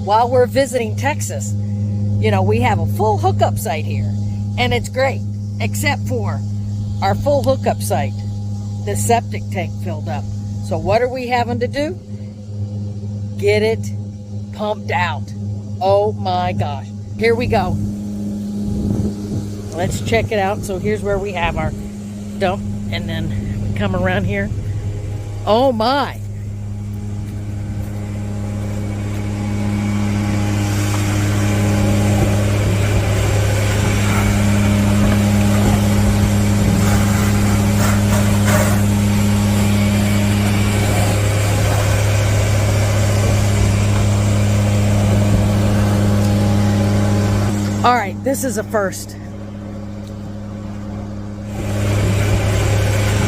while we're visiting Texas. You know, we have a full hookup site here, and it's great, except for our full hookup site, the septic tank filled up. So what are we having to do? Get it pumped out. Oh my gosh. Here we go. Let's check it out. So here's where we have our dump, and then we come around here. Oh my. All right, this is a first.